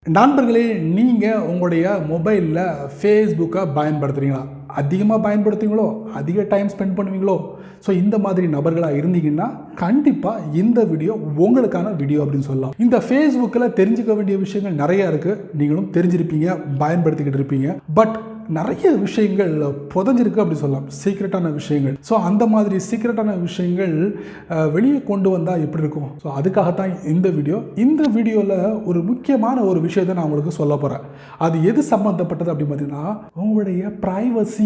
நண்பர்களே, நீங்கள் உங்களுடைய மொபைலில் ஃபேஸ்புக்கை பயன்படுத்துகிறீங்களா? அதிகமாக பயன்படுத்துவீங்களோ? அதிக டைம் ஸ்பெண்ட் பண்ணுவீங்களோ? ஸோ இந்த மாதிரி நபர்களாக இருந்தீங்கன்னா கண்டிப்பாக இந்த வீடியோ உங்களுக்கான வீடியோ அப்படின்னு சொல்லலாம். இந்த ஃபேஸ்புக்கில் தெரிஞ்சுக்க வேண்டிய விஷயங்கள் நிறையா இருக்குது. நீங்களும் தெரிஞ்சிருப்பீங்க, பயன்படுத்திக்கிட்டு இருப்பீங்க. பட் நிறைய விஷயங்கள் புதஞ்சிருக்கு அப்படி சொல்லலாம், சீக்ரெட்டான விஷயங்கள். ஸோ அந்த மாதிரி சீக்ரெட்டான விஷயங்கள் வெளியே கொண்டு வந்தால் எப்படி இருக்கும்? ஸோ அதுக்காகத்தான் இந்த வீடியோ. இந்த வீடியோவில் ஒரு முக்கியமான ஒரு விஷயத்தை நான் உங்களுக்கு சொல்ல போகிறேன். அது எது சம்மந்தப்பட்டது அப்படின்னு பார்த்தீங்கன்னா, உங்களுடைய ப்ரைவசி.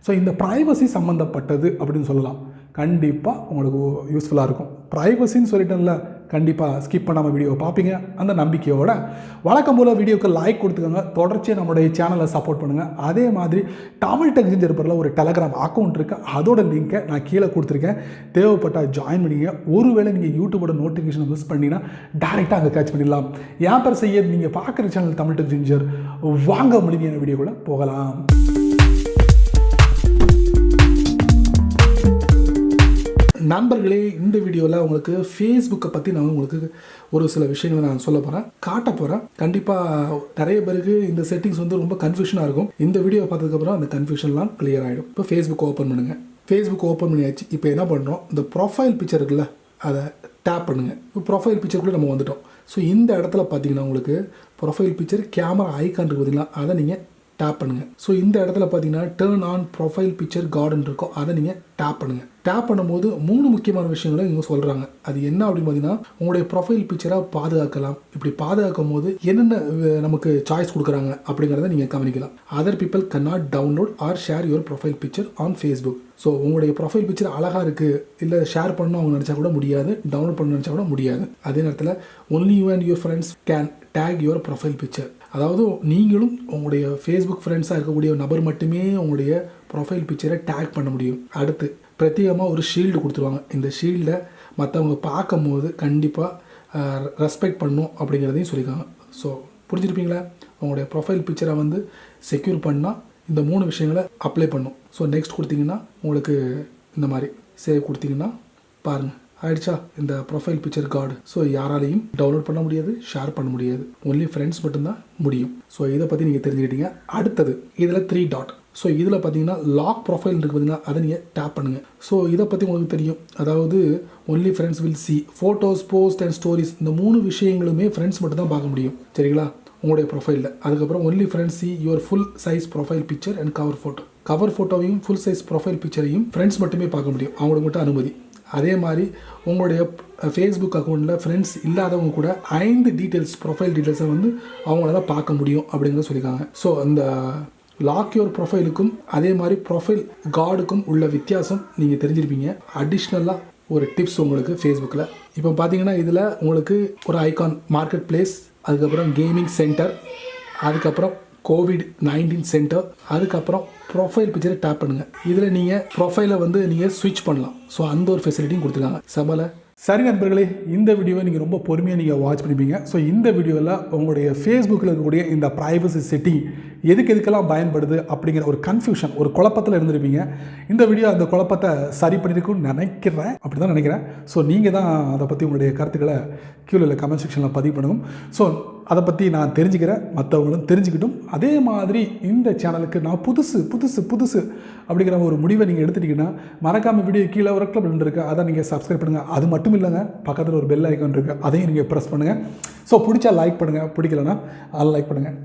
ஸோ இந்த ப்ரைவசி சம்மந்தப்பட்டது அப்படின்னு சொல்லலாம். கண்டிப்பாக உங்களுக்கு யூஸ்ஃபுல்லாக இருக்கும். ப்ரைவசின்னு சொல்லிட்டேன்ல, கண்டிப்பாக ஸ்கிப் பண்ணாமல் வீடியோ பார்ப்பீங்க அந்த நம்பிக்கையோட. வழக்கம் போல் வீடியோக்கு லைக் கொடுத்துக்கோங்க. தொடர்ச்சியாக நம்மளுடைய சேனலை சப்போர்ட் பண்ணுங்கள். அதே மாதிரி தமிழ் டெக் ஜிஞ்சர் பேரில் ஒரு டெலகிராம் அக்கௌண்ட் இருக்குது. அதோட லிங்க்கை நான் கீழே கொடுத்துருக்கேன். தேவைப்பட்டால் ஜாயின் பண்ணிங்க. ஒருவேளை நீங்கள் யூடியூபோட நோட்டிஃபிகேஷன் மிஸ் பண்ணிங்கன்னா டேரெக்டாக அங்கே கேட்ச் பண்ணிடலாம். ஏன் பேர் செய்ய நீங்கள் பார்க்குற சேனல் தமிழ் டெக் ஜிஞ்சர். வாங்க முடிவியான வீடியோக்குள்ளே போகலாம். நண்பர்களே, இந்த வீடியோவில் உங்களுக்கு ஃபேஸ்புக்கை பற்றி நான் உங்களுக்கு ஒரு சில விஷயங்களை நான் சொல்ல போகிறேன், காட்ட போகிறேன். கண்டிப்பாக நிறைய பேருக்கு இந்த செட்டிங்ஸ் வந்து ரொம்ப கன்ஃபியூஷனாக இருக்கும். இந்த வீடியோவை பார்த்ததுக்கப்புறம் அந்த கன்ஃபியூஷன்லாம் கிளியர் ஆகிடும். இப்போ ஃபேஸ்புக் ஓப்பன் பண்ணுங்கள். ஃபேஸ்புக் ஓப்பன் பண்ணியாச்சு. இப்போ என்ன பண்ணுறோம், இந்த ப்ரொஃபைல் பிக்சர் இருக்குல்ல, அதை டேப் பண்ணுங்கள். இப்போ ப்ரொஃபைல் பிக்சருக்குள்ளே நம்ம வந்துட்டோம். ஸோ இந்த இடத்துல பார்த்தீங்கன்னா உங்களுக்கு ப்ரொஃபைல் பிக்சர் கேமரா ஐக்கான் இருக்குது பார்த்தீங்களா, அதை நீங்கள் டேப் பண்ணுங்கள். ஸோ இந்த இடத்துல பார்த்தீங்கன்னா turn on profile picture garden இருக்கும், அதை நீங்கள் டேப் பண்ணுங்கள். டேப் பண்ணும்போது 3 முக்கியமான விஷயங்களை இவங்க சொல்கிறாங்க. அது என்ன அப்படின்னு பார்த்தீங்கன்னா, உங்களுடைய ப்ரொஃபைல் பிக்சரை பாதுகாக்கலாம். இப்படி பாதுகாக்கும் போது என்னென்ன நமக்கு சாய்ஸ் கொடுக்குறாங்க அப்படிங்கிறத நீங்கள் கவனிக்கலாம். Other people cannot download R share your profile picture on Facebook. So உங்களுடைய ப்ரொஃபைல் பிக்சர் அழகாக இருக்குது, இல்லை ஷேர் பண்ணணும் அவங்க நினச்சா கூட முடியாது, டவுன்லோட் பண்ண நினச்சா கூட முடியாது. அதே நேரத்தில் only you and your friends can take your profile picture. அதாவது நீங்களும் உங்களுடைய ஃபேஸ்புக் ஃப்ரெண்ட்ஸாக இருக்கக்கூடிய நபர் மட்டுமே உங்களுடைய ப்ரொஃபைல் பிக்சரை டேக் பண்ண முடியும். அடுத்து பிரத்யேகமாக ஒரு ஷீல்டு கொடுத்துருவாங்க. இந்த ஷீல்டை மற்றவங்க பார்க்கும் போது கண்டிப்பாக ரெஸ்பெக்ட் பண்ணணும் அப்படிங்கிறதையும் சொல்லியிருக்காங்க. ஸோ புரிஞ்சுருப்பீங்களா? உங்களுடைய ப்ரொஃபைல் பிக்சரை வந்து செக்யூர் பண்ணால் இந்த 3 விஷயங்களை அப்ளை பண்ணும். ஸோ நெக்ஸ்ட் கொடுத்தீங்கன்னா உங்களுக்கு இந்த மாதிரி சேவ் கொடுத்தீங்கன்னா பாருங்கள் ஆயிடுச்சா இந்த ப்ரொஃபைல் பிக்சர் கார்டு. ஸோ யாராலையும் டவுன்லோட் பண்ண முடியாது, ஷேர் பண்ண முடியாது, ஒன்லி ஃப்ரெண்ட்ஸ் மட்டும்தான் முடியும். ஸோ இதை பற்றி நீங்கள் தெரிஞ்சுக்கிட்டீங்க. அடுத்தது இதில் 3 டாட். ஸோ இதில் பார்த்தீங்கன்னா லாக் ப்ரொஃபைல் இருக்குது பார்த்தீங்கன்னா, அதை நீங்கள் டேப் பண்ணுங்கள். ஸோ இதை பற்றி உங்களுக்கு தெரியும். அதாவது only friends will see photos, post and stories. இந்த 3 விஷயங்களுமே ஃப்ரெண்ட்ஸ் மட்டும் தான் பார்க்க முடியும், சரிங்களா, உங்களுடைய ப்ரொஃபைலில். அதுக்கப்புறம் only friends see your full size profile picture and cover photo. Cover ஃபோட்டோவையும் ஃபுல் சைஸ் ப்ரொஃபைல் பிக்சரையும் ஃப்ரெண்ட்ஸ் மட்டுமே பார்க்க முடியும், அவங்களுக்கு மட்டும் அனுமதி. அதே மாதிரி உங்களுடைய ஃபேஸ்புக் அக்கௌண்ட்டில் ஃப்ரெண்ட்ஸ் இல்லாதவங்க கூட 5 டீட்டெயில்ஸ் ப்ரொஃபைல் டீட்டெயில்ஸை வந்து அவங்களால பார்க்க முடியும் அப்படிங்கிறத சொல்லியிருக்காங்க. ஸோ அந்த லாக் யுவர் ப்ரொஃபைலுக்கும் அதே மாதிரி ப்ரொஃபைல் கார்டுக்கும் உள்ள வித்தியாசம் நீங்கள் தெரிஞ்சிருப்பீங்க. அடிஷ்னலாக ஒரு டிப்ஸ் உங்களுக்கு ஃபேஸ்புக்கில் இப்போ பார்த்தீங்கன்னா, இதில் உங்களுக்கு ஒரு ஐகான் மார்க்கெட் பிளேஸ், அதுக்கப்புறம் கேமிங் சென்டர், அதுக்கப்புறம் COVID-19 சென்டர், அதுக்கப்புறம் ப்ரொஃபைல் பிக்சரை டேப் பண்ணுங்கள். இதில் நீங்கள் ப்ரொஃபைலை வந்து நீங்கள் ஸ்விட்ச் பண்ணலாம். ஸோ அந்த ஒரு ஃபெசிலிட்டியும் கொடுத்துருக்காங்க. சமல சரி நண்பர்களே, இந்த வீடியோவை நீங்கள் ரொம்ப பொறுமையாக நீங்கள் வாட்ச் பண்ணிப்பீங்க. ஸோ இந்த வீடியோவில் உங்களுடைய ஃபேஸ்புக்கில் இருக்கக்கூடிய இந்த ப்ரைவசி செட்டிங் எதுக்கெல்லாம் பயன்படுது அப்படிங்கிற ஒரு கன்ஃபியூஷன், ஒரு குழப்பத்தில் இருந்திருப்பீங்க. இந்த வீடியோ அந்த குழப்பத்தை சரி பண்ணியிருக்குன்னு நினைக்கிறேன், அப்படி தான் நினைக்கிறேன். ஸோ நீங்கள் தான் அதை பற்றி உங்களுடைய கருத்துக்களை கீழே கமெண்ட் செக்ஷனில் பதிவு பண்ணணும். ஸோ அதை பற்றி நான் தெரிஞ்சுக்கிறேன், மற்றவங்களும் தெரிஞ்சுக்கிட்டும். அதே மாதிரி இந்த சேனலுக்கு நான் புதுசு அப்படிங்கிற ஒரு முடிவை நீங்கள் எடுத்துட்டிங்கன்னா மறக்காமல் வீடியோ கீழே ஒரு கிளப் இருக்குது, அதை நீங்கள் சப்ஸ்கிரைப் பண்ணுங்கள். அது மட்டும் இல்லைங்க, பக்கத்தில் ஒரு பெல் ஐக்கான் இருக்குது, அதையும் நீங்கள் ப்ரெஸ் பண்ணுங்கள். ஸோ பிடிச்சா லைக் பண்ணுங்கள், பிடிக்கலன்னா அன்லைக் பண்ணுங்கள்.